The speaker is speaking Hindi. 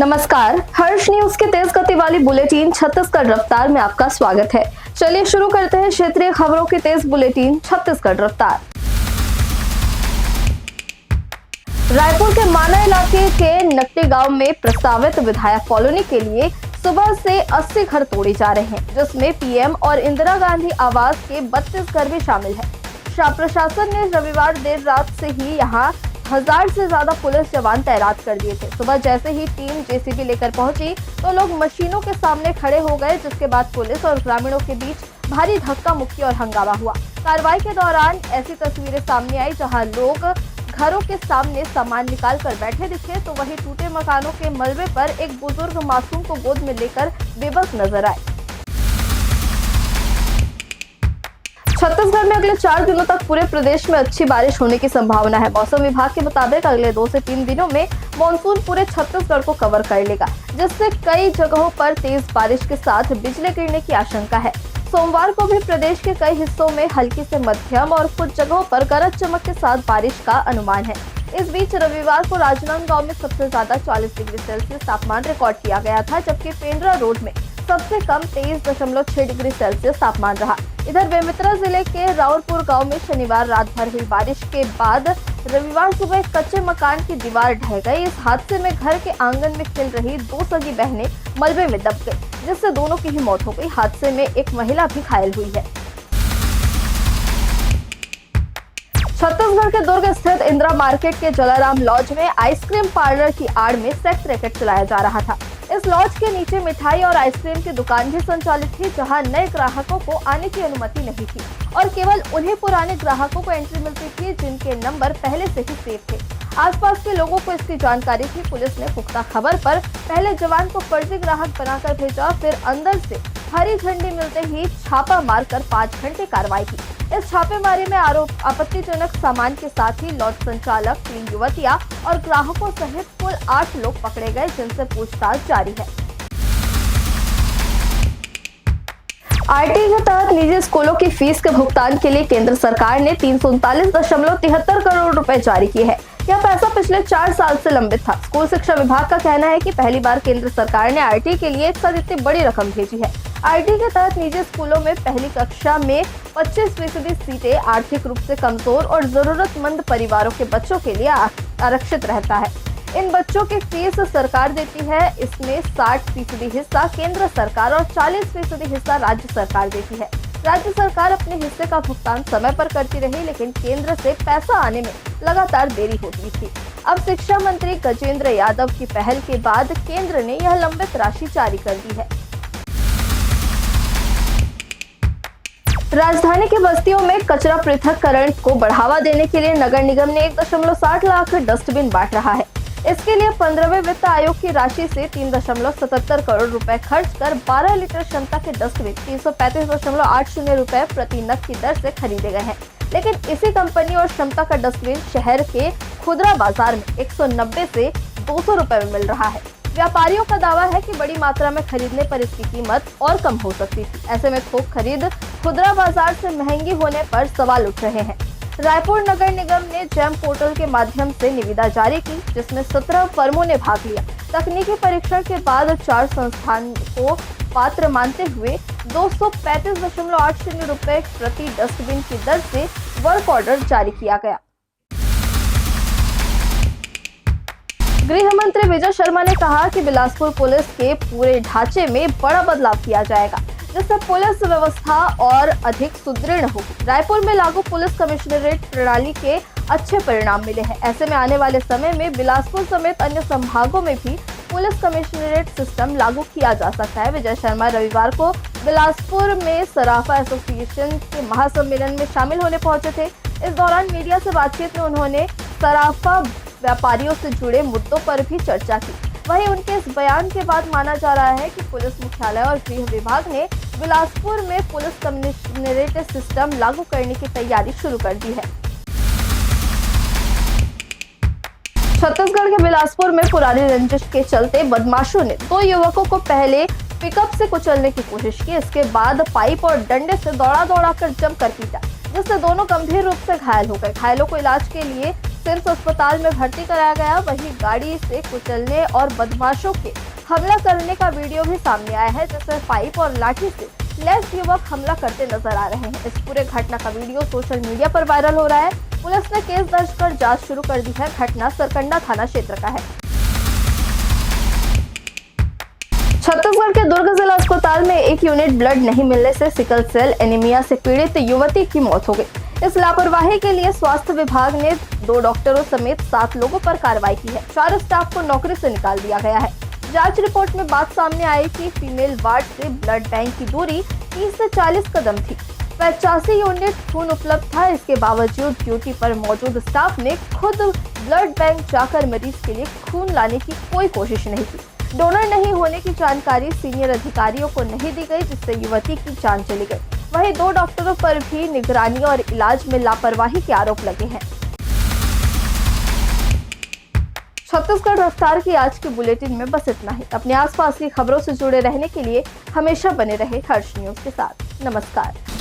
नमस्कार, हर्ष न्यूज के तेज गति वाली बुलेटिन छत्तीसगढ़ रफ्तार में आपका स्वागत है। चलिए शुरू करते हैं क्षेत्रीय खबरों की तेज बुलेटिन छत्तीसगढ़ रफ्तार। रायपुर के माना इलाके के नकटी गांव में प्रस्तावित विधायक कॉलोनी के लिए सुबह से 80 घर तोड़े जा रहे हैं, जिसमें पीएम और इंदिरा गांधी आवास के 32 घर भी शामिल है। प्रशासन ने रविवार देर रात से ही यहां 1000 से ज्यादा पुलिस जवान तैनात कर दिए थे। सुबह जैसे ही टीम जेसीबी लेकर पहुंची तो लोग मशीनों के सामने खड़े हो गए, जिसके बाद पुलिस और ग्रामीणों के बीच भारी धक्का मुक्की और हंगामा हुआ। कार्रवाई के दौरान ऐसी तस्वीरें सामने आई जहां लोग घरों के सामने सामान निकाल कर बैठे दिखे, तो वहीं टूटे मकानों के मलबे पर एक बुजुर्ग मासूम को गोद में लेकर बेबस नजर आए। छत्तीसगढ़ में अगले 4 दिनों तक पूरे प्रदेश में अच्छी बारिश होने की संभावना है। मौसम विभाग के मुताबिक अगले 2 से 3 दिनों में मानसून पूरे छत्तीसगढ़ को कवर कर लेगा, जिससे कई जगहों पर तेज बारिश के साथ बिजली गिरने की आशंका है। सोमवार को भी प्रदेश के कई हिस्सों में हल्की से मध्यम और कुछ जगहों पर गरज चमक के साथ बारिश का अनुमान है। इस बीच रविवार को राजनांदगांव में सबसे ज्यादा 40 डिग्री सेल्सियस तापमान रिकॉर्ड किया गया था, जबकि पेंड्रा रोड में सबसे कम 23.6 डिग्री सेल्सियस तापमान रहा। इधर बेमेतरा जिले के राउरपुर गांव में शनिवार रात भर हुई बारिश के बाद रविवार सुबह एक कच्चे मकान की दीवार ढह गई। इस हादसे में घर के आंगन में खेल रही 2 सगी बहनें मलबे में दब गई, जिससे दोनों की ही मौत हो गई। हादसे में एक महिला भी घायल हुई है। छत्तीसगढ़ के दुर्ग स्थित इंदिरा मार्केट के जलाराम लॉज में आइसक्रीम पार्लर की आड़ में सेक्स रैकेट चलाया जा रहा था। इस लॉज के नीचे मिठाई और आइसक्रीम की दुकान भी संचालित थी, जहां नए ग्राहकों को आने की अनुमति नहीं थी और केवल उन्हीं पुराने ग्राहकों को एंट्री मिलती थी जिनके नंबर पहले से ही सेव थे। आसपास के लोगों को इसकी जानकारी थी। पुलिस ने पुख्ता खबर पर पहले जवान को फर्जी ग्राहक बनाकर भेजा, फिर अंदर से हरी झंडी मिलते ही छापा मारकर 5 घंटे कार्रवाई की। इस छापेमारी में आपत्तिजनक सामान के साथ ही लॉज संचालक, 3 युवतियां और ग्राहकों सहित कुल 8 लोग पकड़े गए, जिनसे पूछताछ जारी है। आरटीई के तहत निजी स्कूलों की फीस के भुगतान के लिए केंद्र सरकार ने 339.73 करोड़ रुपए जारी किए हैं। यह पैसा पिछले 4 साल से लंबित था। स्कूल शिक्षा विभाग का कहना है कि पहली बार केंद्र सरकार ने आरटीई के लिए एक साथ इतनी बड़ी रकम भेजी है। आरटीई के तहत निजी स्कूलों में पहली कक्षा में 25% सीटें आर्थिक रूप से कमजोर और जरूरतमंद परिवारों के बच्चों के लिए आरक्षित रहता है। इन बच्चों की फीस सरकार देती है। इसमें 60% हिस्सा केंद्र सरकार और 40% हिस्सा राज्य सरकार देती है। राज्य सरकार अपने हिस्से का भुगतान समय पर करती रही, लेकिन केंद्र से पैसा आने में लगातार देरी होती थी। अब शिक्षा मंत्री गजेंद्र यादव की पहल के बाद केंद्र ने यह लंबित राशि जारी कर दी है। राजधानी की बस्तियों में कचरा पृथक्करण को बढ़ावा देने के लिए नगर निगम ने 1.60 लाख डस्टबिन बांट रहा है। इसके लिए 15वें वित्त आयोग की राशि से 3.77 करोड़ रुपए खर्च कर 12 लीटर क्षमता के डस्टबिन 335.80 रुपए प्रति नग की दर से खरीदे गए हैं। लेकिन इसी कंपनी और क्षमता का डस्टबिन शहर के खुदरा बाजार में 190 से 200 रुपए में मिल रहा है। व्यापारियों का दावा है कि बड़ी मात्रा में खरीदने पर इसकी कीमत और कम हो सकती थी। ऐसे में थोक खरीद खुदरा बाजार से महंगी होने पर सवाल उठ रहे हैं। रायपुर नगर निगम ने जैम पोर्टल के माध्यम से निविदा जारी की, जिसमें 17 फर्मों ने भाग लिया। तकनीकी परीक्षण के बाद 4 संस्थान को पात्र मानते हुए 235.80 रुपए प्रति डस्टबिन की दर से वर्क ऑर्डर जारी किया गया। गृह मंत्री विजय शर्मा ने कहा कि बिलासपुर पुलिस के पूरे ढांचे में बड़ा बदलाव किया जाएगा, जिससे पुलिस व्यवस्था और अधिक सुदृढ़ होगी। रायपुर में लागू पुलिस कमिश्नरेट प्रणाली के अच्छे परिणाम मिले हैं। ऐसे में आने वाले समय में बिलासपुर समेत अन्य संभागों में भी पुलिस कमिश्नरेट सिस्टम लागू किया जा सकता है। विजय शर्मा रविवार को बिलासपुर में सराफा एसोसिएशन के महासम्मेलन में शामिल होने पहुंचे थे। इस दौरान मीडिया से बातचीत में उन्होंने सराफा व्यापारियों से जुड़े मुद्दों पर भी चर्चा की। वहीं उनके इस बयान के बाद माना जा रहा है कि पुलिस मुख्यालय और गृह विभाग ने बिलासपुर में पुलिस कमिश्नरेट सिस्टम लागू करने की तैयारी शुरू कर दी है। छत्तीसगढ़ के बिलासपुर में पुरानी रंजिश के चलते बदमाशों ने 2 युवकों को पहले पिकअप से कुचलने की कोशिश की। इसके बाद पाइप और डंडे से दौड़ा कर जमकर पीटा, जिससे दोनों गंभीर रूप से घायल हो गए। घायलों को इलाज के लिए सिम्स अस्पताल में भर्ती कराया गया। वहीं गाड़ी से कुचलने और बदमाशों के हमला करने का वीडियो भी सामने आया है, जिसमें पाइप और लाठी से लैस युवक हमला करते नजर आ रहे हैं। इस पूरे घटना का वीडियो सोशल मीडिया पर वायरल हो रहा है। पुलिस ने केस दर्ज कर जांच शुरू कर दी है। घटना सरकंडा थाना क्षेत्र का है। छत्तीसगढ़ के दुर्ग जिला अस्पताल में एक यूनिट ब्लड नहीं मिलने से सिकल सेल एनीमिया से पीड़ित युवती की मौत हो गई। इस लापरवाही के लिए स्वास्थ्य विभाग ने 2 डॉक्टरों समेत 7 लोगों पर कार्रवाई की है। 4 स्टाफ को नौकरी से निकाल दिया गया है। जांच रिपोर्ट में बात सामने आई कि फीमेल वार्ड से ब्लड बैंक की दूरी 30 से 40 कदम थी। 85 यूनिट खून उपलब्ध था। इसके बावजूद ड्यूटी पर मौजूद स्टाफ ने खुद ब्लड बैंक जाकर मरीज के लिए खून लाने की कोई कोशिश नहीं की। डोनर नहीं होने की जानकारी सीनियर अधिकारियों को नहीं दी गई, जिससे युवती की जान चली गई। वहीं 2 डॉक्टरों पर भी निगरानी और इलाज में लापरवाही के आरोप लगे हैं। छत्तीसगढ़ रफ्तार की आज की बुलेटिन में बस इतना ही। अपने आसपास की खबरों से जुड़े रहने के लिए हमेशा बने रहे हर्ष न्यूज के साथ। नमस्कार।